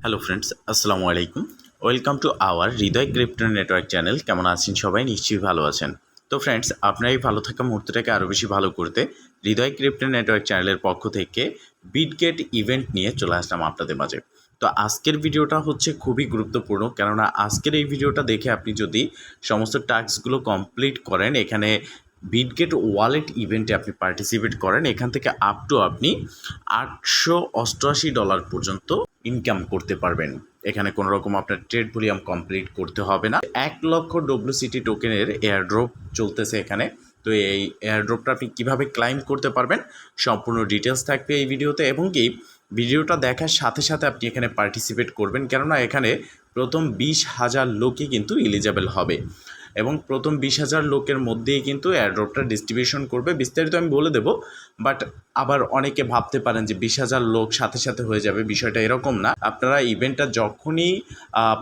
Hello friends, আসসালামু আলাইকুম। Welcome to our Hridoy crypto network channel. কেমন আছেন সবাই? নিশ্চয়ই ভালো আছেন। তো ফ্রেন্ডস, আপনার এই ভালো থাকা মুহূর্তটাকে আরও বেশি ভালো করতে হৃদয় ক্রিপ্টো নেটওয়ার্ক চ্যানেলের পক্ষ থেকে বিটগেট ইভেন্ট নিয়ে চলে আসলাম আপনাদের মাঝে। তো আজকের ভিডিওটা হচ্ছে খুবই গুরুত্বপূর্ণ, কেননা আজকের এই ভিডিওটা দেখে আপনি যদি সমস্ত টাস্কগুলো কমপ্লিট করেন, এখানে বিটগেট ওয়ালেট ইভেন্টে আপনি পার্টিসিপেট করেন, এখান থেকে আপ টু আপনি $888 পর্যন্ত ইনকাম করতে পারবেন। এখানে কোনো রকম আপনার ট্রেড ভলিউম কমপ্লিট করতে হবে না। 1,00,000 WCT টোকেনের এয়ারড্রপ চলতেছে এখানে। তো এই এয়ারড্রপটা আপনি কীভাবে ক্লাইম করতে পারবেন সম্পূর্ণ ডিটেলস থাকবে এই ভিডিওতে, এবং কি ভিডিওটা দেখার সাথে সাথে আপনি এখানে পার্টিসিপেট করবেন, কেননা এখানে প্রথম 20,000 লোকই কিন্তু এলিজেবল হবে এবং প্রথম 20,000 লোকের মধ্যেই কিন্তু এয়ারড্রপটা ডিস্ট্রিবিউশন করবে। বিস্তারিত আমি বলে দেব, বাট আবার অনেকে ভাবতে পারেন যে 20,000 লোক সাথে সাথে হয়ে যাবে, বিষয়টা এরকম না। আপনারা ইভেন্টটা যখনই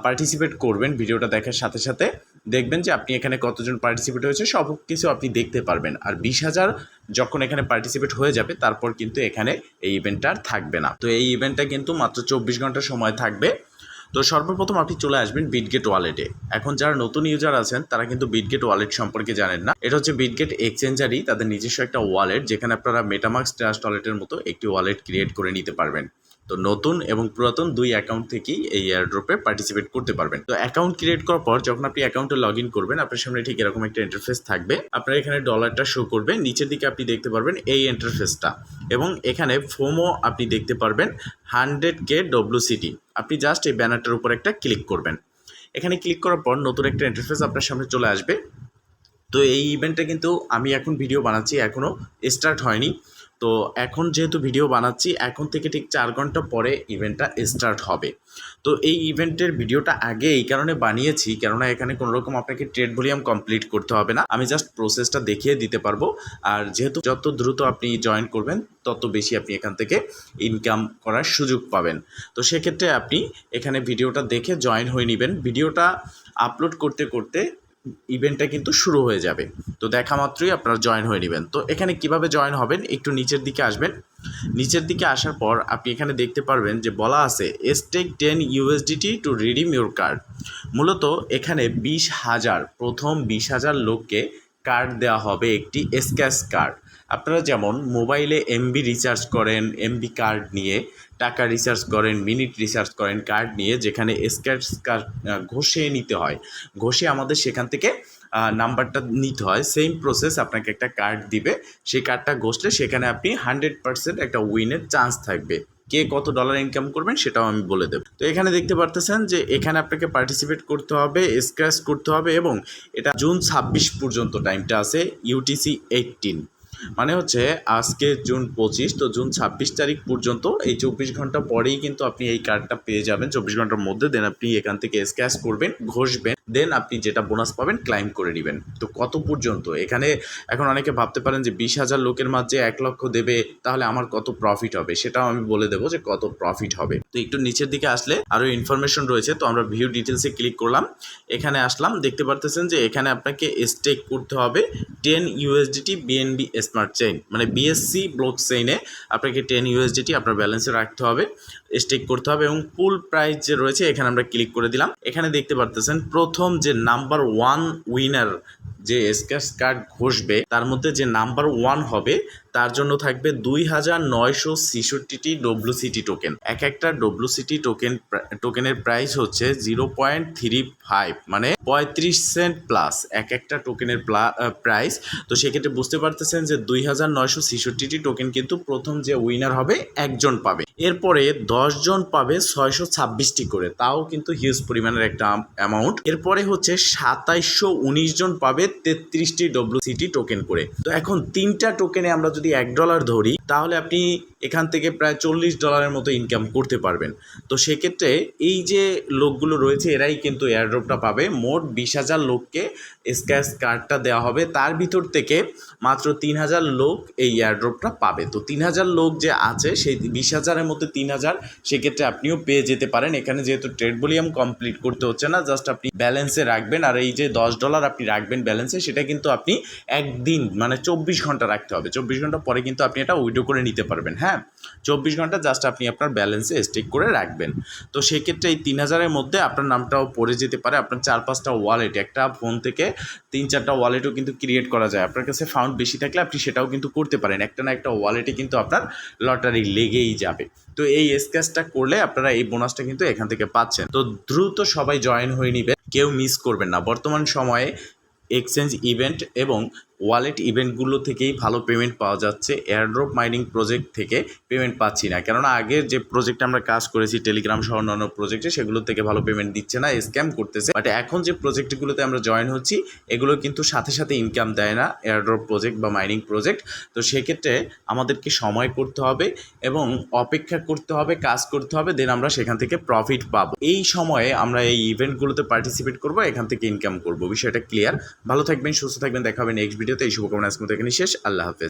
পার্টিসিপেট করবেন, ভিডিওটা দেখার সাথে সাথে দেখবেন যে আপনি এখানে কতজন পার্টিসিপেট হয়েছে সব কিছু আপনি দেখতে পারবেন। আর 20,000 যখন এখানে পার্টিসিপেট হয়ে যাবে, তারপর কিন্তু এখানে এই ইভেন্টটা আর থাকবে না। তো এই ইভেন্টটা কিন্তু মাত্র 24 ঘন্টা সময় থাকবে। তো সর্বপ্রথম আপনি চলে আসবেন বিটগেট ওয়ালেটে। এখন যারা নতুন ইউজার আছেন তারা কিন্তু বিটগেট ওয়ালেট সম্পর্কে জানেন না। এটা হচ্ছে বিটগেট এক্সচেঞ্জারই তাদের নিজস্ব একটা ওয়ালেট, যেখানে আপনারা মেটামাস্ক ট্রাস্ট ওয়ালেটের মতো একটি ওয়ালেট ক্রিয়েট করে নিতে পারবেন। তো নতুন এবং পুরাতন দুই অ্যাকাউন্ট থেকেই এই এয়ারড্রপে পার্টিসিপেট করতে পারবেন। তো অ্যাকাউন্ট ক্রিয়েট করার পর যখন আপনি অ্যাকাউন্টে লগ ইন করবেন, আপনার সামনে ঠিক এরকম একটা ইন্টারফেস থাকবে। আপনার এখানে ডলারটা শো করবে, নিচের দিকে আপনি দেখতে পারবেন এই ইন্টারফেসটা, এবং এখানে ফোমো আপনি দেখতে পারবেন 100K WCT। আপনি জাস্ট এই ব্যানারটার উপর একটা ক্লিক করবেন। এখানে ক্লিক করার পর নতুন একটা ইন্টারফেস আপনার সামনে চলে আসবে। তো এই ইভেন্টটা কিন্তু আমি এখন ভিডিও বানাচ্ছি, এখনও স্টার্ট হয়নি। তো এখন যেহেতু ভিডিও বানাচ্ছি, এখন থেকে ঠিক 4 ঘন্টা পরে ইভেন্টটা স্টার্ট হবে। তো এই ইভেন্টের ভিডিওটা আগে এই কারণে বানিয়েছি, কেননা এখানে কোনো রকম আপনাকে ট্রেড ভলিউম কমপ্লিট করতে হবে না, আমি জাস্ট প্রসেসটা দেখিয়ে দিতে পারবো। আর যেহেতু যত দ্রুত আপনি জয়েন করবেন তত বেশি আপনি এখান থেকে ইনকাম করার সুযোগ পাবেন। তো সেক্ষেত্রে আপনি এখানে ভিডিওটা দেখে জয়েন হয়ে নেবেন। ভিডিওটা আপলোড করতে করতে ইভেন্টটা কিন্তু শুরু হয়ে যাবে। তো দেখা মাত্রই আপনারা জয়েন হয়ে নেবেন। তো এখানে কিভাবে জয়েন হবেন, একটু নিচের দিকে আসবেন। নিচের দিকে আসার পর আপনি এখানে দেখতে পারবেন যে বলা আছে stake 10 USDT to redeem your card. মূলত এখানে 20,000 প্রথম 20,000 লোককে কার্ড দেওয়া হবে, একটি স্ক্র্যাচ কার্ড। আপনারা যেমন মোবাইলে এমবি রিচার্জ করেন, এমবি কার্ড নিয়ে টাকা রিচার্জ করেন, মিনিট রিচার্জ করেন কার্ড নিয়ে, যেখানে স্ক্র্যাচ কার্ড ঘষে নিতে হয়, ঘষে আমাদের সেখান থেকে নাম্বারটা নিতে হয়। সেম প্রসেস, আপনাকে একটা কার্ড দিবে, সেই কার্ডটা ঘষলে সেখানে আপনি 100% একটা উইনের চান্স থাকবে। কে কত ডলার ইনকাম করবেন সেটাও আমি বলে দেব। তো এখানে দেখতে পারতেছেন যে এখানে আপনাকে পার্টিসিপেট করতে হবে, স্ক্র্যাচ করতে হবে, এবং এটা জুন 26 পর্যন্ত টাইমটা আছে। UTC 18 মানে হচ্ছে আজকে জুন 25, তো জুন 26 তারিখ পর্যন্ত, এই 24 ঘন্টা পরেই কিন্তু আপনি এই কার্ডটা পেয়ে যাবেন, 24 ঘন্টার মধ্যে। দেন আপনি এখান থেকে স্ক্র্যাচ করবেন, ঘষবেন, দেন আপনি যেটা বোনাস পাবেন ক্লাইম করে নেবেন। তো কত পর্যন্ত এখানে, এখন অনেকে ভাবতে পারেন যে 20,000 লোকের মাঝে 1 লক্ষ দেবে, তাহলে আমার কত প্রফিট হবে, সেটাও আমি বলে দেবো যে কত প্রফিট হবে। তো একটু নিচের দিকে আসলে আরও ইনফরমেশন রয়েছে। তো আমরা ভিউ ডিটেলসে ক্লিক করলাম, এখানে আসলাম, দেখতে পারতেছেন যে এখানে আপনাকে স্টেক করতে হবে 10 USDT BNB স্মার্ট চেইন, মানে BSC ব্লক চেইনে আপনাকে 10 USDT আপনার ব্যালেন্সে রাখতে হবে, স্টেক করতে হবে, এবং পুল প্রাইস যে রয়েছে এখানে আমরা ক্লিক করে দিলাম। এখানে দেখতে পারতেছেন প্রথম যে নাম্বার 1 উইনার যে স্ক্র্যাচ কার্ড ঘষবে, তার মধ্যে যে নাম্বার 1 হবে তার জন্য থাকবে 2,966টি WCT টোকেন। এক একটা WCT টোকেনের প্রাইস হচ্ছে 0.35, মানে 35 সেন্ট প্লাস এক একটা টোকেনের প্রাইস। তো সেক্ষেত্রে বুঝতে পারতেছেন যে 2,966টি টোকেন কিন্তু প্রথম যে উইনার হবে একজন পাবে, এরপরে 10 জন পাবে 626টি করে, তাও কিন্তু হিউজ পরিমাণের একটা অ্যামাউন্ট। এরপরে হচ্ছে 2719 জন পাবে 33টি WCT টোকেন করে। তো এখন 3টা টোকেনে আমরা যদি $1 ধরি, তাহলে আপনি এখান থেকে প্রায় $40 মতো ইনকাম করতে পারবেন। তো সেক্ষেত্রে এই যে লোকগুলো রয়েছে এরাই কিন্তু এয়ারড্রপটা পাবে। মোট 20,000 লোককে স্ক্র্যাচ কার্ডটা দেওয়া হবে, তার ভিতর থেকে মাত্র 3,000 লোক এই এয়ারড্রপটা পাবে। তো 3,000 লোক যে আছে সেই 20,000-এর মধ্যে 3,000 সেক্ষেত্রে আপনিও পেয়ে যেতে পারেন। এখানে যেহেতু ট্রেড ভলিউম কমপ্লিট করতে হচ্ছে না, জাস্ট আপনি ব্যালেন্সে রাখবেন, আর এই যে $10 আপনি রাখবেন ব্যালেন্সে, সেটা কিন্তু আপনি একদিন মানে 24 ঘন্টা রাখতে হবে। 24 ঘন্টা পরে কিন্তু আপনি এটা উইথড্র করে নিতে পারবেন। হ্যাঁ, হ্যাঁ, 24 ঘন্টা জাস্ট আপনি আপনার ব্যালেন্সে স্টেক করে রাখবেন। তো সেক্ষেত্রে এই 3000-এর মধ্যে আপনার নামটাও পড়ে যেতে পারে। আপনার 4-5টা ওয়ালেট, একটা ফোন থেকে 3-4টা ওয়ালেটও কিন্তু ক্রিয়েট করা যায়। আপনার কাছে ফান্ড বেশি থাকলে আপনি সেটাও কিন্তু করতে পারেন। একটা না একটা ওয়ালেটে কিন্তু আপনার লটারি লেগেই যাবে। তো এই স্ক্যাচটা করলে আপনারা এই বোনাসটা কিন্তু এখান থেকে পাচ্ছেন। তো দ্রুত সবাই জয়েন হয়ে নেবেন, কেউ মিস করবেন না। বর্তমান সময়ে এক্সচেঞ্জ ইভেন্ট এবং ওয়ালেট ইভেন্টগুলো থেকেই ভালো পেমেন্ট পাওয়া যাচ্ছে। এয়ারড্রপ মাইনিং প্রজেক্ট থেকে পেমেন্ট পাচ্ছি না, কেননা আগের যে প্রজেক্টে আমরা কাজ করেছি টেলিগ্রাম সহ অন্যান্য প্রজেক্টে, সেগুলো থেকে ভালো পেমেন্ট দিচ্ছে না, স্ক্যাম করতেছে। বাট এখন যে প্রজেক্টগুলোতে আমরা জয়েন হচ্ছি এগুলো কিন্তু সাথে সাথে ইনকাম দেয় না, এয়ারড্রপ প্রজেক্ট বা মাইনিং প্রজেক্ট। তো সেক্ষেত্রে আমাদেরকে সময় করতে হবে এবং অপেক্ষা করতে হবে, কাজ করতে হবে, দেন আমরা সেখান থেকে প্রফিট পাবো। এই সময়ে আমরা এই ইভেন্টগুলোতে পার্টিসিপেট করব, এখান থেকে ইনকাম করব। বিষয়টা ক্লিয়ার। ভালো থাকবেন, সুস্থ থাকবেন, দেখা হবে নেক্সট ভিডিওতে। এই শুভকামনা আজকে মতো এখানে শেষ। আল্লাহ হাফেজ।